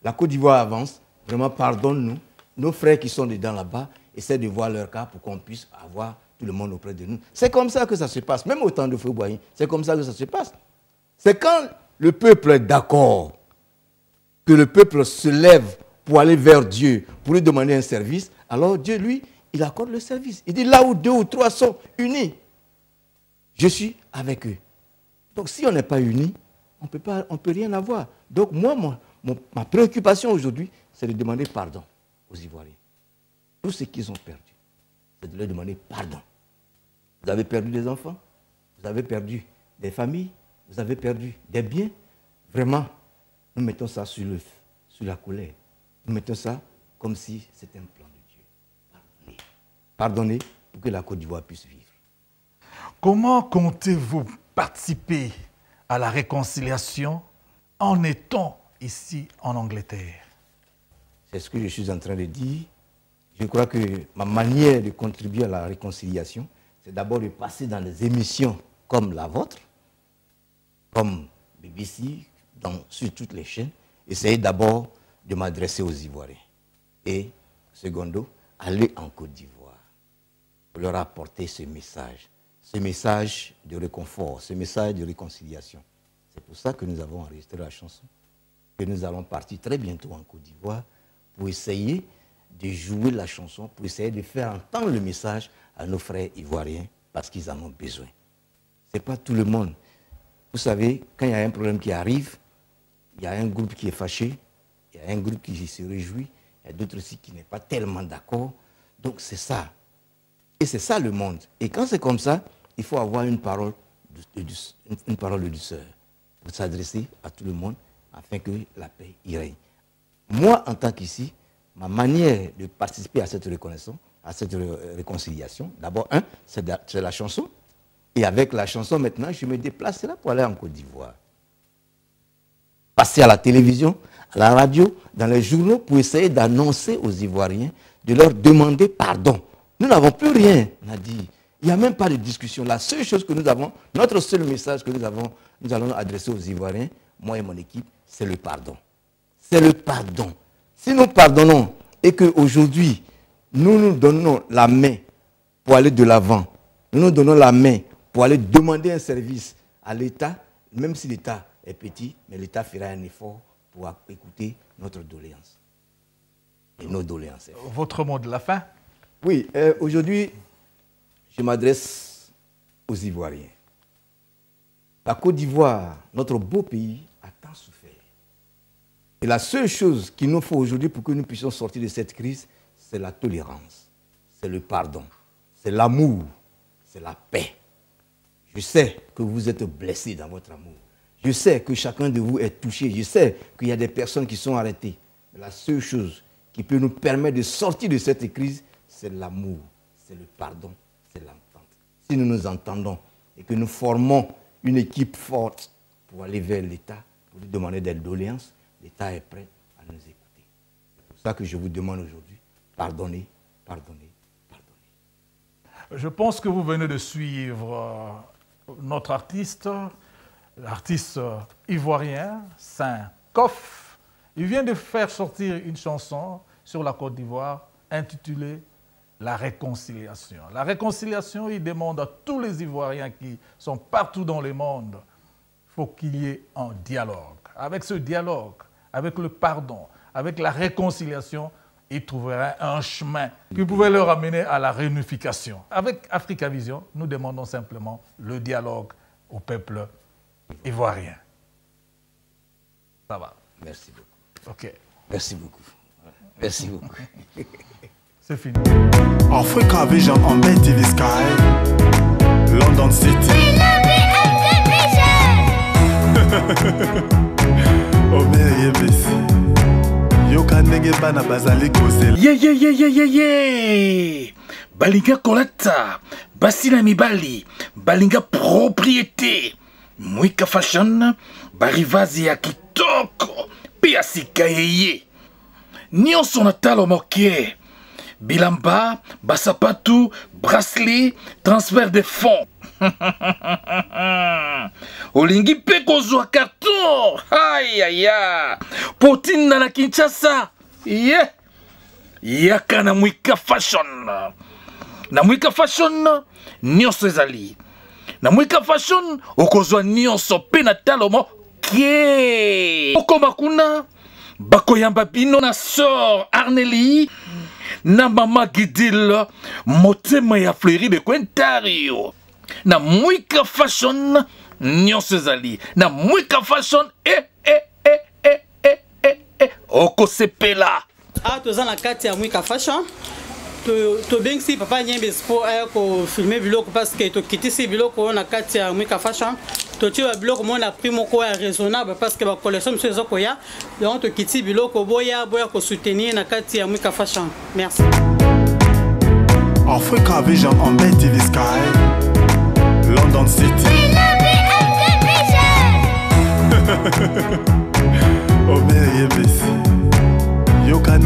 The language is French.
La Côte d'Ivoire avance. Vraiment, pardonne-nous. Nos frères qui sont dedans là-bas essaient de voir leur cas pour qu'on puisse avoir tout le monde auprès de nous. C'est comme ça que ça se passe. Même au temps de Feu-Boigny, c'est comme ça que ça se passe. C'est quand le peuple est d'accord, que le peuple se lève pour aller vers Dieu, pour lui demander un service, alors Dieu, lui, il accorde le service. Il dit là où 2 ou 3 sont unis, je suis avec eux. Donc si on n'est pas unis, on ne peut rien avoir. Donc moi, ma préoccupation aujourd'hui, c'est de demander pardon aux Ivoiriens. Tout ce qu'ils ont perdu, c'est de leur demander pardon. Vous avez perdu des enfants, vous avez perdu des familles, vous avez perdu des biens. Vraiment, nous mettons ça sur la colère. Nous mettons ça comme si c'était un plan de Dieu. Pardonnez. Pardonnez pour que la Côte d'Ivoire puisse vivre. Comment comptez-vous participer à la réconciliation en étant ici en Angleterre? C'est ce que je suis en train de dire. Je crois que ma manière de contribuer à la réconciliation, c'est d'abord de passer dans des émissions comme la vôtre, comme BBC, sur toutes les chaînes. Essayer d'abord de m'adresser aux Ivoiriens. Et, secondo, aller en Côte d'Ivoire pour leur apporter ce message de réconfort, ce message de réconciliation. C'est pour ça que nous avons enregistré la chanson, que nous allons partir très bientôt en Côte d'Ivoire pour essayer de jouer la chanson, pour essayer de faire entendre le message à nos frères ivoiriens, parce qu'ils en ont besoin. Ce n'est pas tout le monde. Vous savez, quand il y a un problème qui arrive, il y a un groupe qui est fâché, il y a un groupe qui se réjouit, il y a d'autres aussi qui n'est pas tellement d'accord. Donc c'est ça. Et c'est ça le monde. Et quand c'est comme ça, il faut avoir une parole de douceur pour s'adresser à tout le monde afin que la paix y règne. Moi, en tant qu'ici, ma manière de participer à cette reconnaissance, à cette réconciliation, d'abord, c'est la chanson. Et avec la chanson, maintenant, je me déplace là pour aller en Côte d'Ivoire. Passer à la télévision, à la radio, dans les journaux, pour essayer d'annoncer aux Ivoiriens, de leur demander pardon. Nous n'avons plus rien à dire. Il n'y a même pas de discussion. La seule chose que nous avons, notre seul message que nous allons adresser aux Ivoiriens, moi et mon équipe, c'est le pardon. C'est le pardon. Si nous pardonnons et qu'aujourd'hui, nous nous donnons la main pour aller de l'avant, nous nous donnons la main pour aller demander un service à l'État, même si l'État est petit, mais l'État fera un effort pour écouter notre doléance. Et nos doléances. Votre mot de la fin? Oui, aujourd'hui, je m'adresse aux Ivoiriens. La Côte d'Ivoire, notre beau pays, a tant souffert. Et la seule chose qu'il nous faut aujourd'hui pour que nous puissions sortir de cette crise, c'est la tolérance, c'est le pardon, c'est l'amour, c'est la paix. Je sais que vous êtes blessés dans votre amour. Je sais que chacun de vous est touché. Je sais qu'il y a des personnes qui sont arrêtées. Mais la seule chose qui peut nous permettre de sortir de cette crise, c'est l'amour, c'est le pardon, c'est l'entente. Si nous nous entendons et que nous formons une équipe forte pour aller vers l'État, pour lui demander des doléances, l'État est prêt à nous écouter. C'est pour ça que je vous demande aujourd'hui, pardonnez, pardonnez, pardonnez. Je pense que vous venez de suivre notre artiste, l'artiste ivoirien, Saint Kof. Il vient de faire sortir une chanson sur la Côte d'Ivoire intitulée La réconciliation. La réconciliation, il demande à tous les Ivoiriens qui sont partout dans le monde, il faut qu'il y ait un dialogue. Avec ce dialogue, avec le pardon, avec la réconciliation, ils trouveraient un chemin qui pouvait leur amener à la réunification. Avec Africa Vision, nous demandons simplement le dialogue au peuple ivoirien. Ça va. Merci beaucoup. OK. Merci beaucoup. Merci beaucoup. C'est fini. Africa Vision on BTV Sky, London City. Oh mais yebesi. Yo kanenge bana bazali kozela. Yeah. Balinga kolata, basila mibali, balinga propriété. Mwika fashion, barivazi ya kitoko, pia sika yeye. Nyonso na talo moke. Bilamba, basapatu, bracelet, transfert de fonds. olingi mpe kozwa carton ayaya potinda na Kinshasa ye yaka na Mwika Fashion. Na Mwika Fashion nyonso ezali. Na Mwika Fashion okozwa nyonso pe na talomo kie okoma kuna bakoyamba bino na sœur Arneli na mama Gidil motema ya Fleury de Quintario. Na Mwika Fashion nyonso ezali. Na Mwika Fashion okosepela. Toza na kati ya Mwika Fashion. To bengisi papa Nyembe Expo aya ko filmer biloko parce que to kitisi biloko na kati ya Mwika Fashion. To tiwa biloko mona prix moko ya raisonnable parce que ba collection monsieur ezoko ya. Donc to kiti biloko boya ko soutenir na kati ya Mwika Fashion. Merci. Africa Vision on BTV Sky, London City. Oh, baby, you can